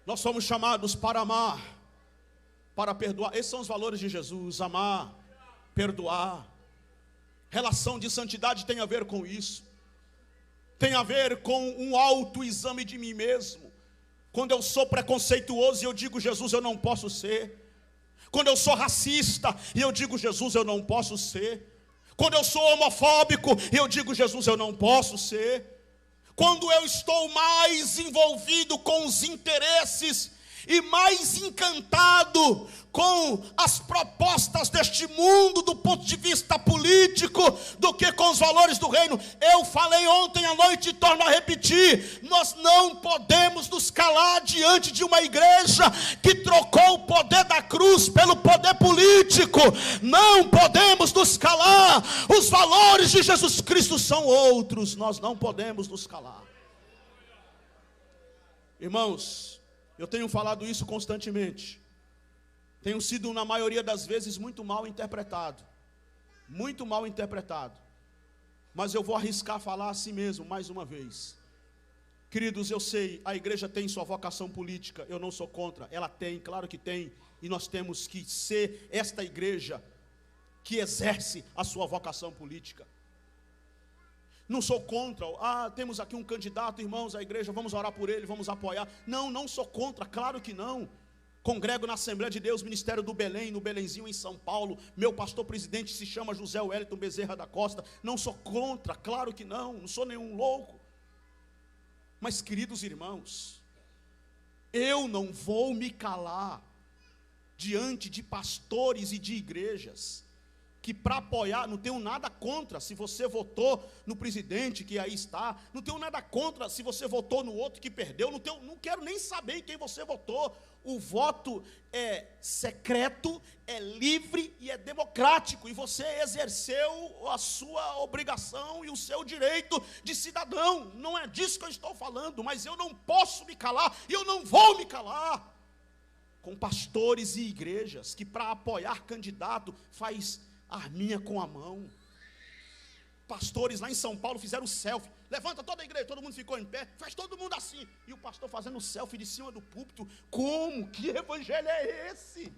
Nós somos chamados para amar, para perdoar. Esses são os valores de Jesus: amar, perdoar. Relação de santidade tem a ver com isso. Tem a ver com um autoexame de mim mesmo. Quando eu sou preconceituoso e eu digo: Jesus, eu não posso ser. Quando eu sou racista e eu digo: Jesus, eu não posso ser. Quando eu sou homofóbico e eu digo: Jesus, eu não posso ser. Quando eu estou mais envolvido com os interesses e mais encantado com as propostas deste mundo do ponto de vista político do que com os valores do reino. Eu falei ontem à noite e torno a repetir: nós não podemos nos calar diante de uma igreja que trocou o poder da cruz pelo poder político. Não podemos nos calar. Os valores de Jesus Cristo são outros. Nós não podemos nos calar. Irmãos, eu tenho falado isso constantemente. Tenho sido, na maioria das vezes, muito mal interpretado. Muito mal interpretado. Mas eu vou arriscar falar assim mesmo, mais uma vez. Queridos, eu sei, a igreja tem sua vocação política. Eu não sou contra. Ela tem, claro que tem. E nós temos que ser esta igreja que exerce a sua vocação política. Não sou contra. Temos aqui um candidato, irmãos, à igreja, vamos orar por ele, vamos apoiar. Não sou contra, claro que não. Congrego na Assembleia de Deus, Ministério do Belém, no Belenzinho, em São Paulo. Meu pastor presidente se chama José Wellington Bezerra da Costa. Não sou contra, claro que não sou nenhum louco. Mas, queridos irmãos, Eu não vou me calar diante de pastores e de igrejas que, para apoiar, não tenho nada contra se você votou no presidente que aí está, não tenho nada contra se você votou no outro que perdeu, não quero nem saber em quem você votou. O voto é secreto, é livre e é democrático, e você exerceu a sua obrigação e o seu direito de cidadão. Não é disso que eu estou falando, mas eu não posso me calar, e eu não vou me calar com pastores e igrejas que, para apoiar candidato, faz arminha com a mão. Pastores lá em São Paulo fizeram selfie, levanta toda a igreja, todo mundo ficou em pé, faz todo mundo assim, e o pastor fazendo selfie de cima do púlpito. Como? Que evangelho é esse?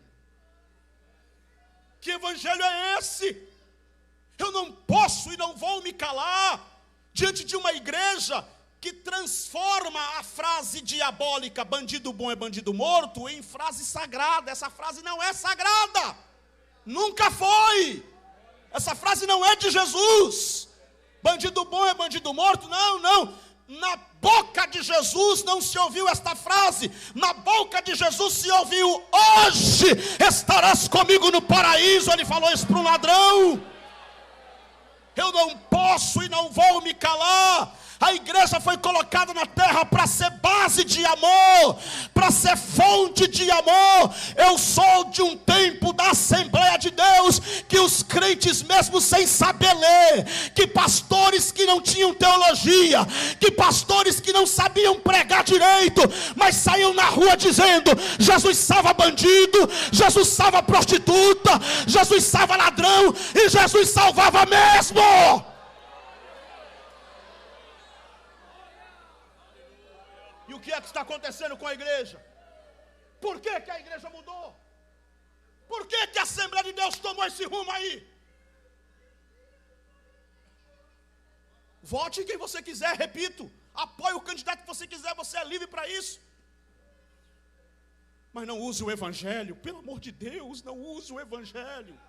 Que evangelho é esse? Eu não posso e não vou me calar diante de uma igreja que transforma a frase diabólica, bandido bom é bandido morto, em frase sagrada. Essa frase não é sagrada, nunca foi. Essa frase não é de Jesus. Bandido bom é bandido morto, não. Na boca de Jesus não se ouviu esta frase. Na boca de Jesus se ouviu: hoje estarás comigo no paraíso. Ele falou isso para um ladrão. Eu não posso e não vou me calar. A igreja foi colocada na terra para ser base de amor, para ser fonte de amor. Eu sou de um tempo da Assembleia de Deus, que os crentes mesmo sem saber ler, que pastores que não tinham teologia, que pastores que não sabiam pregar direito, mas saíam na rua dizendo: Jesus salva bandido, Jesus salva prostituta, Jesus salva ladrão, e Jesus salvava mesmo. E o que é que está acontecendo com a igreja? Por que a igreja mudou? Por que a Assembleia de Deus tomou esse rumo aí? Vote em quem você quiser, repito. Apoie o candidato que você quiser, você é livre para isso. Mas não use o evangelho, pelo amor de Deus, não use o evangelho.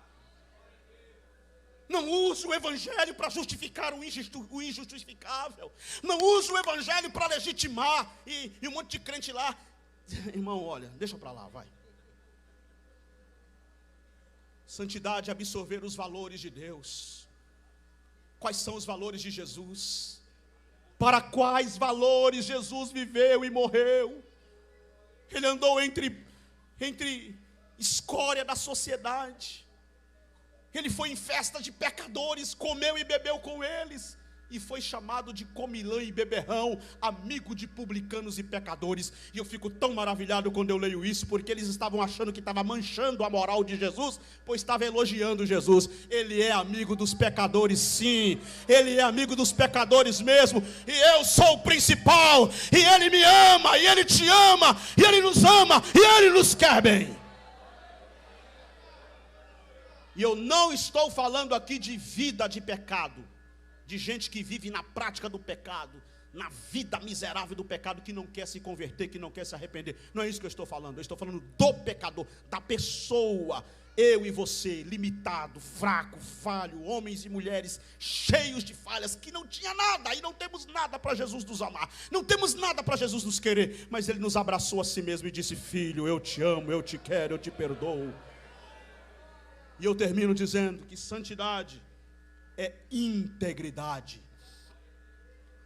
Não use o evangelho para justificar o injustificável. Não use o evangelho para legitimar. E um monte de crente lá. Irmão, olha, deixa para lá, vai. Santidade é absorver os valores de Deus. Quais são os valores de Jesus? Para quais valores Jesus viveu e morreu? Ele andou entre escória da sociedade. Ele foi em festa de pecadores, comeu e bebeu com eles, e foi chamado de comilã e beberrão, amigo de publicanos e pecadores. E eu fico tão maravilhado quando eu leio isso, porque eles estavam achando que estava manchando a moral de Jesus, pois estava elogiando Jesus. Ele é amigo dos pecadores, sim, ele é amigo dos pecadores mesmo, e eu sou o principal, e ele me ama, e ele te ama, e ele nos ama, e ele nos quer bem. E eu não estou falando aqui de vida de pecado, de gente que vive na prática do pecado, na vida miserável do pecado, que não quer se converter, que não quer se arrepender. Não é isso que eu estou falando. Eu estou falando do pecador, da pessoa, eu e você, limitado, fraco, falho, homens e mulheres cheios de falhas, que não tinha nada, e não temos nada para Jesus nos amar, não temos nada para Jesus nos querer, mas Ele nos abraçou a si mesmo e disse: filho, eu te amo, eu te quero, eu te perdoo. E eu termino dizendo que santidade é integridade.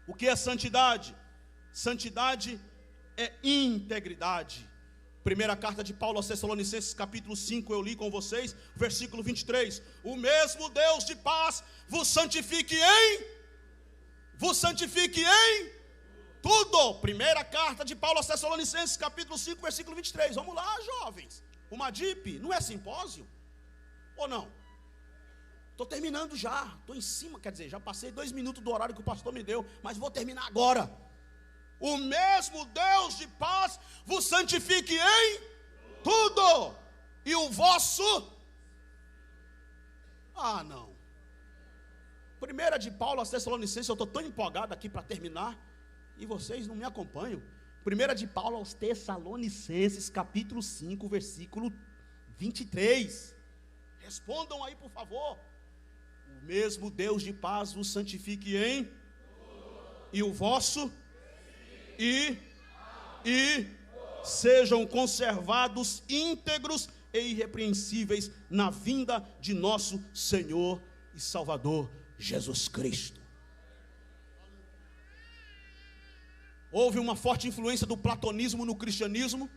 O que é santidade? Santidade é integridade. Primeira carta de Paulo aos Tessalonicenses, capítulo 5, eu li com vocês, versículo 23. O mesmo Deus de paz vos santifique em tudo. Primeira carta de Paulo aos Tessalonicenses, capítulo 5, versículo 23. Vamos lá, jovens. O Madip não é simpósio? Ou não? Estou terminando já, estou em cima, quer dizer, já passei 2 minutos do horário que o pastor me deu, mas vou terminar agora. O mesmo Deus de paz vos santifique em tudo, e o vosso... não. Primeira de Paulo aos Tessalonicenses, eu estou tão empolgado aqui para terminar, e vocês não me acompanham. Primeira de Paulo aos Tessalonicenses, capítulo 5, versículo 23. Respondam aí, por favor. O mesmo Deus de paz vos santifique em tudo. E o vosso sejam conservados íntegros e irrepreensíveis na vinda de nosso Senhor e Salvador Jesus Cristo. Houve uma forte influência do platonismo no cristianismo,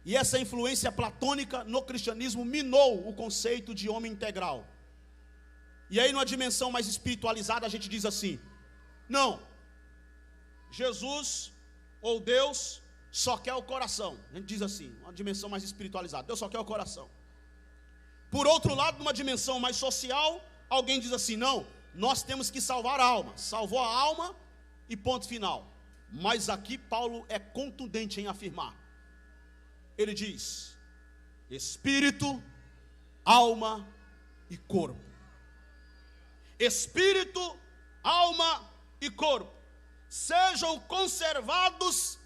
e essa influência platônica no cristianismo minou o conceito de homem integral. E aí, numa dimensão mais espiritualizada, a gente diz assim: não, Jesus ou Deus só quer o coração. A gente diz assim, uma dimensão mais espiritualizada: Deus só quer o coração. Por outro lado, numa dimensão mais social, alguém diz assim: não, nós temos que salvar a alma. Salvou a alma e ponto final. Mas aqui Paulo é contundente em afirmar. Ele diz: espírito, alma e corpo. Espírito, alma e corpo sejam conservados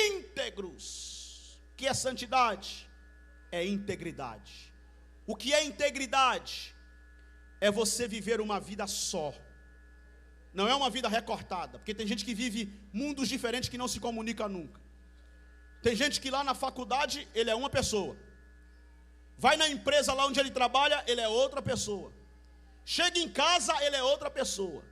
íntegros. O que é santidade? É integridade. O que é integridade? É você viver uma vida só. Não é uma vida recortada, porque tem gente que vive mundos diferentes que não se comunica nunca. Tem gente que lá na faculdade ele é uma pessoa, vai na empresa lá onde ele trabalha, ele é outra pessoa, chega em casa, ele é outra pessoa,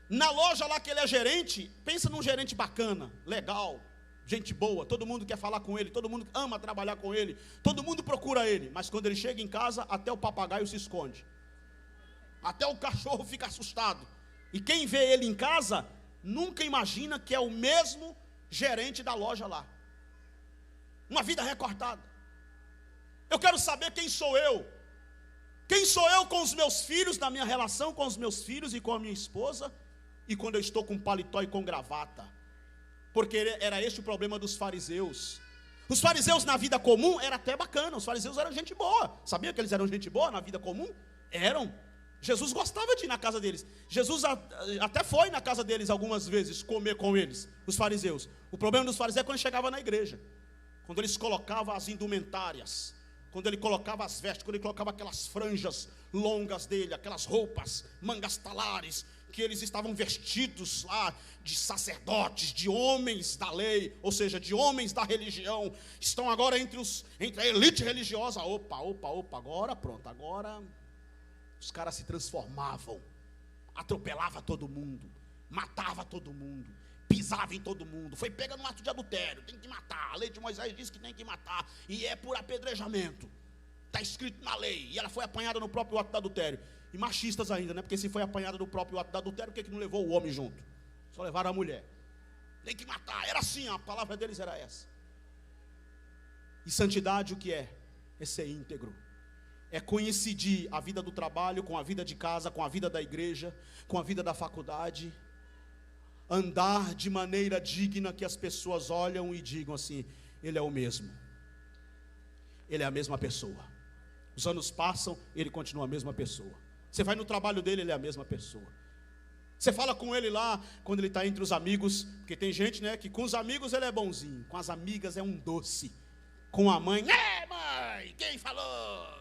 na loja lá que ele é gerente, pensa num gerente bacana, legal, gente boa, todo mundo quer falar com ele, todo mundo ama trabalhar com ele, todo mundo procura ele, mas quando ele chega em casa, até o papagaio se esconde, até o cachorro fica assustado. E quem vê ele em casa, nunca imagina que é o mesmo gerente da loja lá. Uma vida recortada. Eu quero saber quem sou eu. Quem sou eu com os meus filhos, na minha relação com os meus filhos e com a minha esposa, e quando eu estou com paletó e com gravata. Porque era este o problema dos fariseus. Os fariseus na vida comum era até bacana, os fariseus eram gente boa. Sabia que eles eram gente boa na vida comum? Eram. Jesus gostava de ir na casa deles. Jesus até foi na casa deles algumas vezes comer com eles, os fariseus. O problema dos fariseus é quando chegava na igreja, quando eles colocavam as indumentárias, quando ele colocava as vestes, quando ele colocava aquelas franjas longas dele, aquelas roupas, mangas talares, que eles estavam vestidos lá de sacerdotes, de homens da lei, ou seja, de homens da religião, estão agora entre a elite religiosa. Opa, agora pronto, agora os caras se transformavam, atropelava todo mundo, matava todo mundo, pisava em todo mundo, foi pega no ato de adultério, tem que matar, a lei de Moisés diz que tem que matar, e é por apedrejamento, está escrito na lei, e ela foi apanhada no próprio ato de adultério, e machistas ainda, né? Porque se foi apanhada no próprio ato de adultério, por que não levou o homem junto? Só levaram a mulher, tem que matar, era assim, a palavra deles era essa. E santidade o que é? É ser íntegro. É coincidir a vida do trabalho com a vida de casa, com a vida da igreja, com a vida da faculdade. Andar de maneira digna que as pessoas olham e digam assim: ele é o mesmo. Ele é a mesma pessoa. Os anos passam, ele continua a mesma pessoa. Você vai no trabalho dele, ele é a mesma pessoa. Você fala com ele lá, quando ele está entre os amigos, porque tem gente, né, que com os amigos ele é bonzinho, com as amigas é um doce. Com a mãe, mãe, quem falou?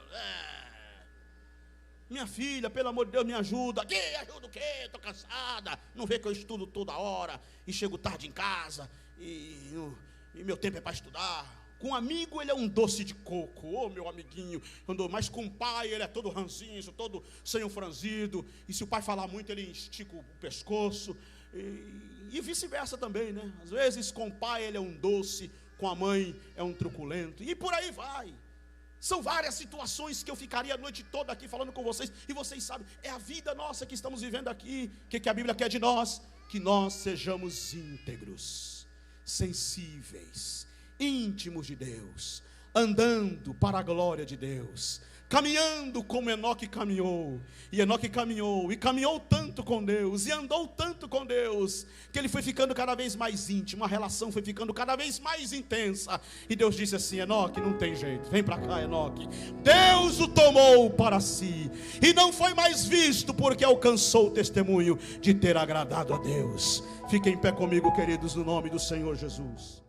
Minha filha, pelo amor de Deus, me ajuda. Que ajuda o quê? Estou cansada. Não vê que eu estudo toda hora e chego tarde em casa e meu tempo é para estudar. Com um amigo ele é um doce de coco, meu amiguinho. Mas com o pai ele é todo ranzinho, todo senho franzido. E se o pai falar muito ele estica o pescoço. E vice-versa também, né? Às vezes com o pai ele é um doce, com a mãe é um truculento, e por aí vai. São várias situações que eu ficaria a noite toda aqui falando com vocês, e vocês sabem, é a vida nossa que estamos vivendo aqui. O que a Bíblia quer de nós? Que nós sejamos íntegros, sensíveis, íntimos de Deus, andando para a glória de Deus, caminhando como Enoque caminhou. E Enoque caminhou, e caminhou tanto com Deus, e andou tanto com Deus, que ele foi ficando cada vez mais íntimo, a relação foi ficando cada vez mais intensa. E Deus disse assim: Enoque, não tem jeito, vem para cá, Enoque. Deus o tomou para si, e não foi mais visto, porque alcançou o testemunho de ter agradado a Deus. Fiquem em pé comigo, queridos, no nome do Senhor Jesus.